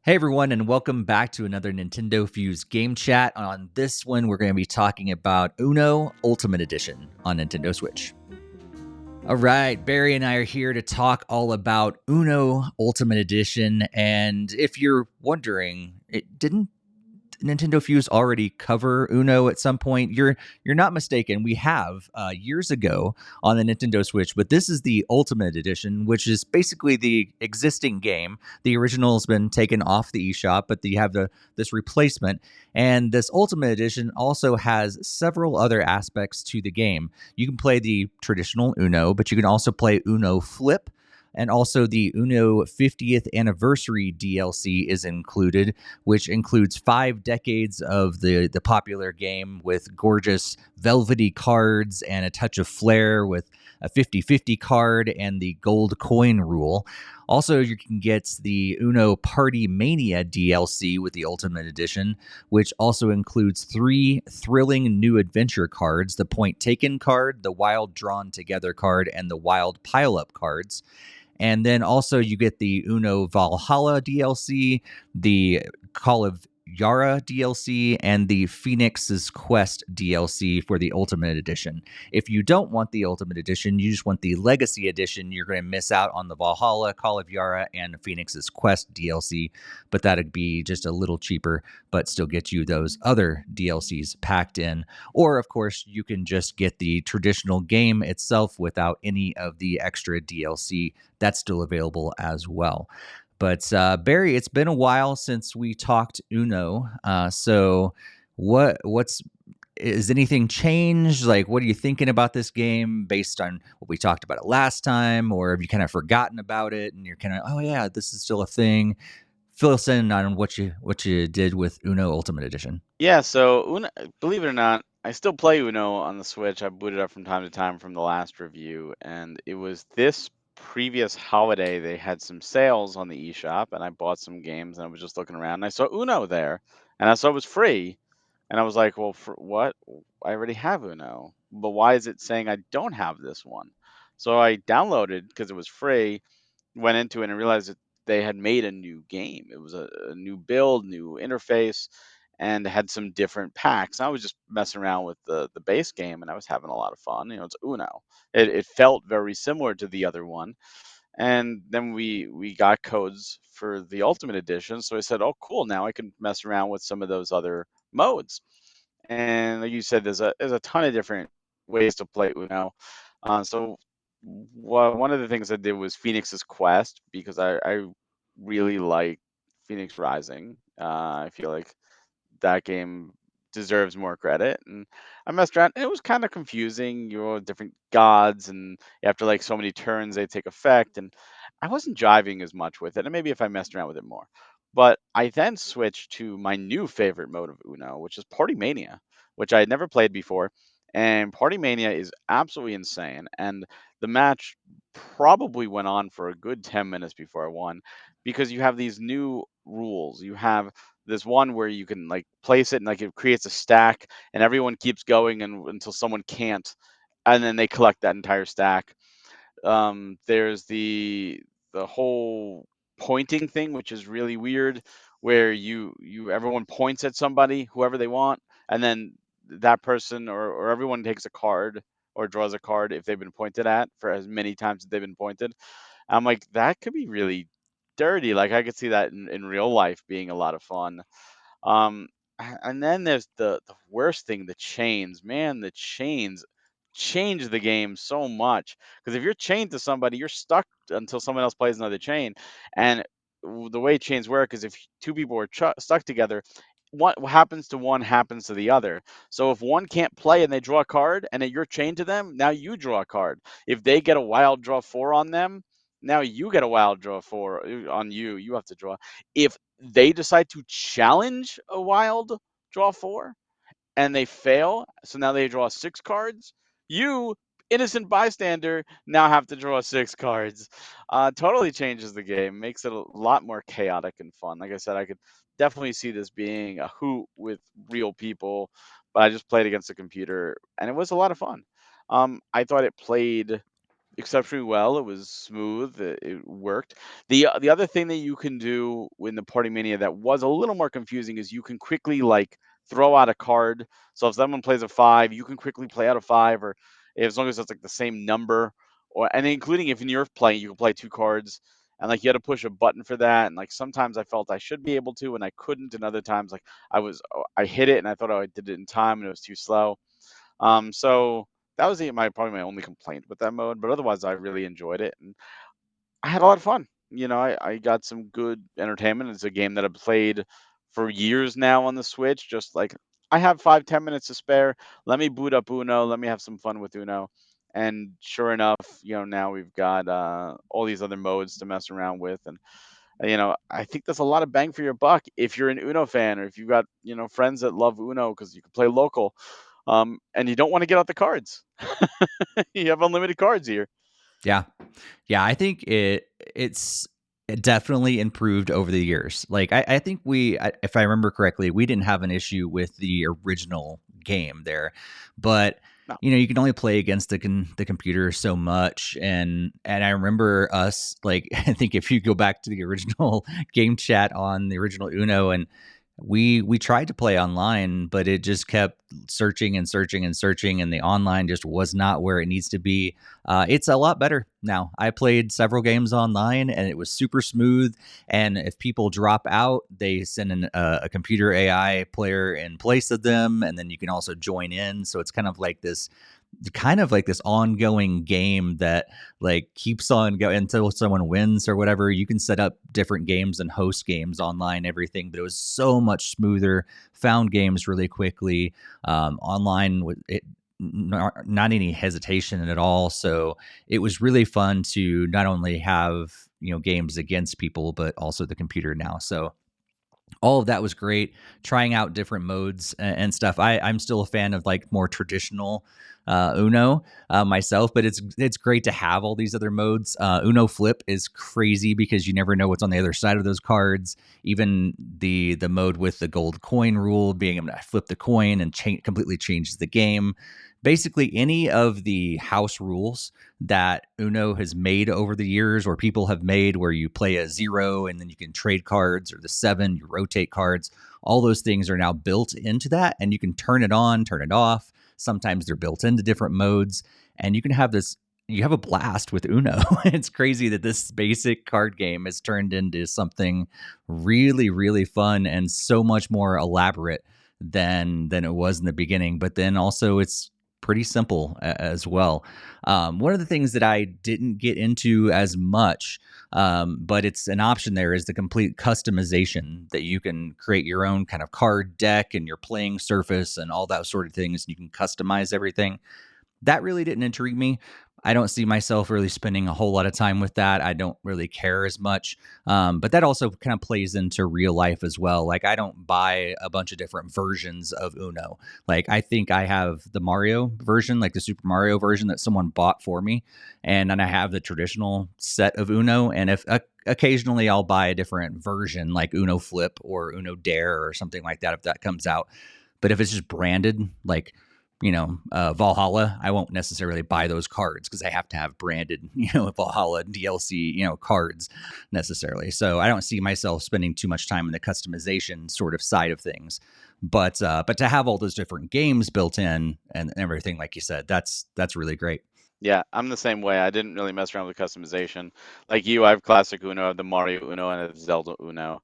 Hey everyone, and welcome back to another NintendoFuse GameChat. On this one, we're going to be talking about Uno Ultimate Edition on Nintendo Switch. All right, Barry and I are here to talk all about Uno Ultimate Edition. And if you're wondering, it didn't Nintendo Fuse already cover Uno at some point? You're not mistaken. We have years ago on the Nintendo Switch, but this is the Ultimate Edition, which is basically the existing game. The original has been taken off the eShop, but you have this replacement. And this Ultimate Edition also has several other aspects to the game. You can play the traditional Uno, but you can also play Uno Flip. And also, the Uno 50th anniversary DLC is included, which includes 5 decades of the popular game with gorgeous velvety cards and a touch of flair with a 50-50 card and the gold coin rule. Also, you can get the Uno Party Mania DLC with the Ultimate Edition, which also includes 3 thrilling new adventure cards: the Point Taken card, the Wild Drawn Together card, and the Wild Pile Up cards. And then also you get the Uno Valhalla DLC, the Call of Yara DLC, and the Phoenix's Quest DLC for the Ultimate Edition. If you don't want the Ultimate Edition, you just want the Legacy Edition, you're going to miss out on the Valhalla, Call of Yara, and Phoenix's Quest DLC, but that'd be just a little cheaper, but still get you those other DLCs packed in. Or, of course, you can just get the traditional game itself without any of the extra DLC. That's still available as well. But Barry, it's been a while since we talked Uno. So what's is anything changed? Like, what are you thinking about this game based on what we talked about it last time, or have you kind of forgotten about it and you're kind of, oh yeah, this is still a thing? Fill us in on what you did with Uno Ultimate Edition. Yeah, so Uno, believe it or not, I still play Uno on the Switch. I boot it up from time to time from the last review, and it was this previous holiday they had some sales on the eShop, and I bought some games, and I was just looking around, and I saw Uno there, and I saw it was free, and I was like, "Well, for what? I already have Uno, but why is it saying I don't have this one?" So I downloaded because it was free, went into it and realized that they had made a new game. It was a new build, new interface, and had some different packs. I was just messing around with the base game, and I was having a lot of fun. It's Uno. It felt very similar to the other one, and then we got codes for the Ultimate Edition. So I said, "Oh, cool! Now I can mess around with some of those other modes." And like you said, there's a ton of different ways to play Uno. So one of the things I did was Phoenix's Quest because I really like Phoenix Rising. I feel like that game deserves more credit. And I messed around, and it was kind of confusing. You know, different gods, and after like so many turns, they take effect. And I wasn't jiving as much with it. And maybe if I messed around with it more. But I then switched to my new favorite mode of Uno, which is Party Mania, which I had never played before. And Party Mania is absolutely insane. And the match probably went on for a good 10 minutes before I won because you have these new rules. You have this one where you can like place it and like it creates a stack and everyone keeps going and until someone can't, and then they collect that entire stack. There's the whole pointing thing, which is really weird, where you everyone points at somebody, whoever they want, and then that person or everyone takes a card or draws a card if they've been pointed at for as many times as they've been pointed. I'm like, that could be really dirty. Like I could see that in real life being a lot of fun. Um, and then there's the worst thing, the chains. Man, the chains change the game so much. Because if you're chained to somebody, you're stuck until someone else plays another chain. And the way chains work is if two people are stuck together, what happens to one happens to the other. So if one can't play and they draw a card and then you're chained to them, now you draw a card. If they get a wild draw four on them, now you get a wild draw four on you. You have to draw. If they decide to challenge a wild draw four and they fail, so now they draw 6 cards, you, innocent bystander, now have to draw 6 cards. Totally changes the game, makes it a lot more chaotic and fun. Like I said, I could definitely see this being a hoot with real people, but I just played against a computer and it was a lot of fun. I thought it played exceptionally well. It was smooth. It worked. The other thing that you can do in the Party Mania that was a little more confusing is you can quickly like throw out a card. So if someone plays a five, you can quickly play out a five, or as long as it's like the same number, or and including if you're playing, you can play two cards. And like you had to push a button for that, and like sometimes I felt I should be able to, and I couldn't, and other times like I hit it and I thought I did it in time and it was too slow. So that was my probably my only complaint with that mode, but otherwise I really enjoyed it and I had a lot of fun. I got some good entertainment. It's a game that I've played for years now on the Switch. Just like I have 5, 10 minutes to spare. Let me boot up Uno. Let me have some fun with Uno. And sure enough, now we've got all these other modes to mess around with, and I think that's a lot of bang for your buck if you're an Uno fan or if you've got friends that love Uno because you can play local, and you don't want to get out the cards. You have unlimited cards here. Yeah. Yeah, I think it's definitely improved over the years. Like I think if I remember correctly, we didn't have an issue with the original game there, but No, you can only play against the computer so much, and I remember us like I think if you go back to the original game chat on the original Uno and we tried to play online, but it just kept searching and searching and searching, and the online just was not where it needs to be. It's a lot better now. I played several games online, and it was super smooth. And if people drop out, they send a computer AI player in place of them, and then you can also join in. So it's kind of like this ongoing game that like keeps on going until someone wins or whatever. You can set up different games and host games online, everything, but it was so much smoother. Found games really quickly. Online with it, not any hesitation at all. So it was really fun to not only have games against people, but also the computer now. So all of that was great. Trying out different modes and stuff. I'm still a fan of like more traditional Uno myself, but it's great to have all these other modes. Uno Flip is crazy because you never know what's on the other side of those cards. Even the mode with the gold coin rule, being able to flip the coin and completely changes the game. Basically, any of the house rules that Uno has made over the years, or people have made, where you play a zero and then you can trade cards, or the seven, you rotate cards. All those things are now built into that, and you can turn it on, turn it off. Sometimes they're built into different modes, and you can have this. You have a blast with Uno. It's crazy that this basic card game has turned into something really, really fun and so much more elaborate than it was in the beginning. But then also, it's pretty simple as well. One of the things that I didn't get into as much, but it's an option there, is the complete customization that you can create your own kind of card deck and your playing surface and all that sort of things. You can customize everything. That really didn't intrigue me. I don't see myself really spending a whole lot of time with that. I don't really care as much. But that also kind of plays into real life as well. Like, I don't buy a bunch of different versions of Uno. Like, I think I have the Mario version, like the Super Mario version that someone bought for me. And then I have the traditional set of Uno. And if occasionally I'll buy a different version, like Uno Flip or Uno Dare or something like that, if that comes out. But if it's just branded, like, Valhalla, I won't necessarily buy those cards because I have to have branded, Valhalla DLC, cards necessarily. So I don't see myself spending too much time in the customization sort of side of things. But to have all those different games built in and everything, like you said, that's really great. yeah, I'm the same way. I didn't really mess around with customization. Like you, I have classic Uno, I have the Mario Uno, and a Zelda Uno.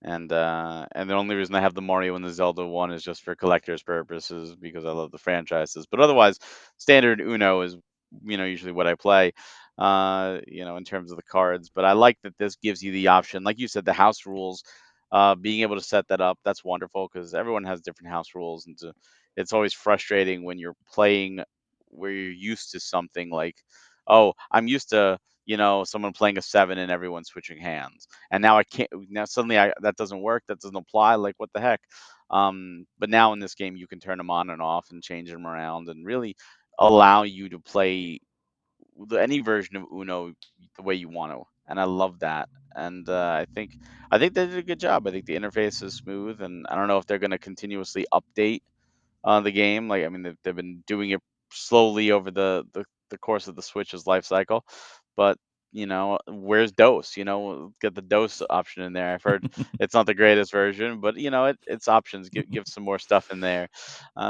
And the only reason I have the Mario and the Zelda one is just for collector's purposes because I love the franchises. But otherwise, standard Uno is usually what I play. In terms of the cards. But I like that this gives you the option, like you said, the house rules. Being able to set that up, that's wonderful because everyone has different house rules, and it's always frustrating when you're playing where you're used to something like, oh, I'm used to someone playing a seven and everyone switching hands, and now I can't. Now suddenly that doesn't work. That doesn't apply. Like what the heck? But now in this game, you can turn them on and off and change them around, and really allow you to play any version of Uno the way you want to. And I love that. And I think they did a good job. I think the interface is smooth, and I don't know if they're going to continuously update the game. Like I mean, they've been doing it slowly over the the course of the Switch's life cycle. But where's dose? Get the dose option in there. I've heard it's not the greatest version, but it's options. Give some more stuff in there.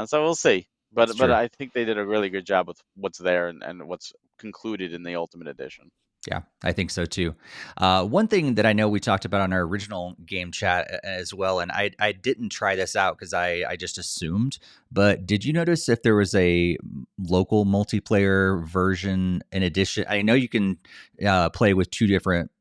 So we'll see. It's But true. I think they did a really good job with what's there and what's concluded in the Ultimate Edition. Yeah, I think so too. One thing that I know we talked about on our original game chat as well, and I didn't try this out because I just assumed, but did you notice if there was a local multiplayer version in addition? I know you can play with two different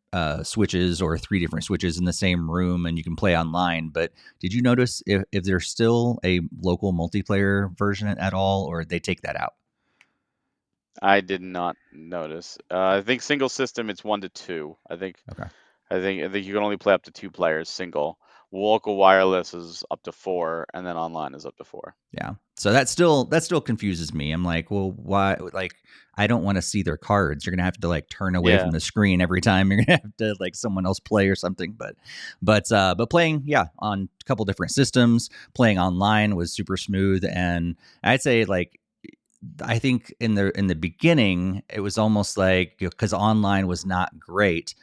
switches or three different switches in the same room and you can play online, but did you notice if there's still a local multiplayer version at all, or they take that out? I did not notice. I think single system it's 1 to 2. Okay. I think you can only play up to 2 players single. Local wireless is up to 4, and then online is up to 4. Yeah. So that still confuses me. I'm like, well, why? Like, I don't want to see their cards. You're gonna have to like turn away from Yeah, the screen every time. You're gonna have to like someone else play or something. But playing, yeah, on a couple different systems, playing online was super smooth. And I'd say like I think in the beginning it was almost like because online was not great.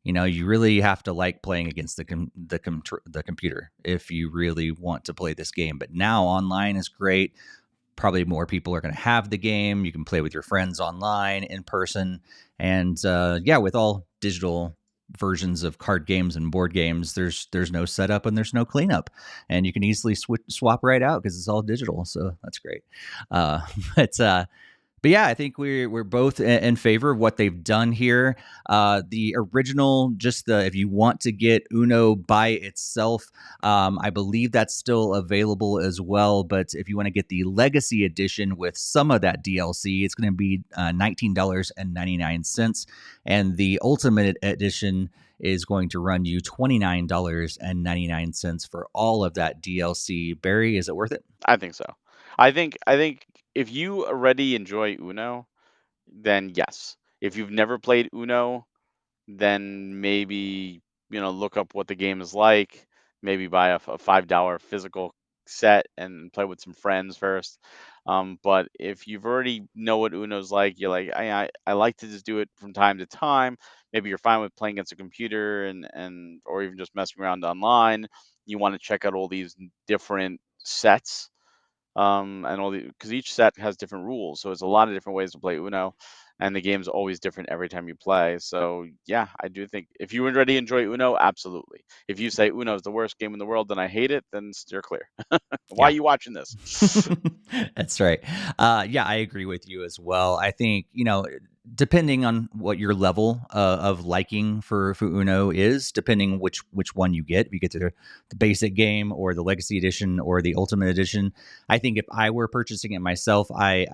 You really have to like playing against the computer if you really want to play this game. But now online is great. Probably more people are going to have the game. You can play with your friends online, in person, and yeah, with all digital versions of card games and board games, there's no setup and there's no cleanup, and you can easily swap right out because it's all digital. So that's great. Uh, but but yeah, I think we're both in favor of what they've done here. The original, just the if you want to get Uno by itself, I believe that's still available as well. But if you want to get the Legacy Edition with some of that DLC, it's going to be $19.99, and the Ultimate Edition is going to run you $29.99 for all of that DLC. Barry, is it worth it? I think so. I think if you already enjoy Uno, then yes. If you've never played Uno, then maybe look up what the game is like. Maybe buy a $5 physical set and play with some friends first. But if you've already know what Uno's like, you're like I like to just do it from time to time. Maybe you're fine with playing against a computer and or even just messing around online. You want to check out all these different sets, and all the because each set has different rules, so it's a lot of different ways to play Uno, and the game's always different every time you play. So yeah, I do think if you already enjoy Uno, absolutely. If you say Uno is the worst game in the world, then I hate it, then steer clear. Why are Yeah. you watching this? That's right. Yeah, I agree with you as well. I think, depending on what your level of liking for Uno is, depending which one you get, if you get to the basic game or the Legacy Edition or the Ultimate Edition, I think if I were purchasing it myself, I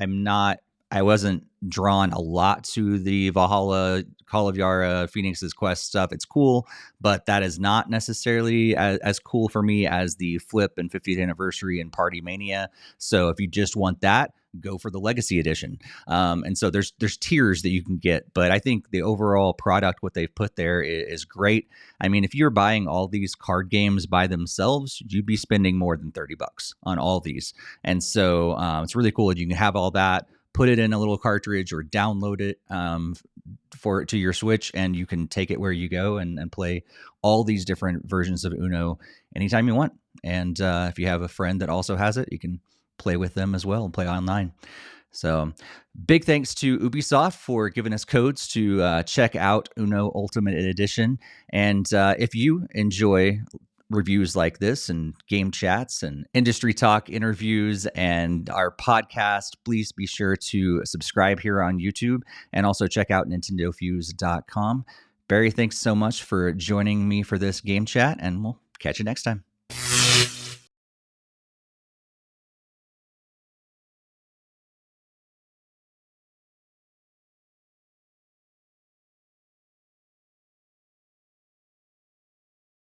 wasn't drawn a lot to the Valhalla, Call of Yara, Phoenix's Quest stuff. It's cool, but that is not necessarily as cool for me as the Flip and 50th Anniversary and Party Mania. So if you just want that, go for the Legacy Edition. And so there's tiers that you can get, but I think the overall product, what they've put there, is great. I mean, if you're buying all these card games by themselves, you'd be spending more than $30 on all these. And so it's really cool that you can have all that, put it in a little cartridge or download it for to your Switch, and you can take it where you go and play all these different versions of Uno anytime you want. And if you have a friend that also has it, you can play with them as well and play online. So, big thanks to Ubisoft for giving us codes to check out Uno Ultimate Edition. And if you enjoy reviews like this and game chats and industry talk interviews and our podcast, please be sure to subscribe here on YouTube and also check out NintendoFuse.com. Barry, thanks so much for joining me for this game chat, and we'll catch you next time.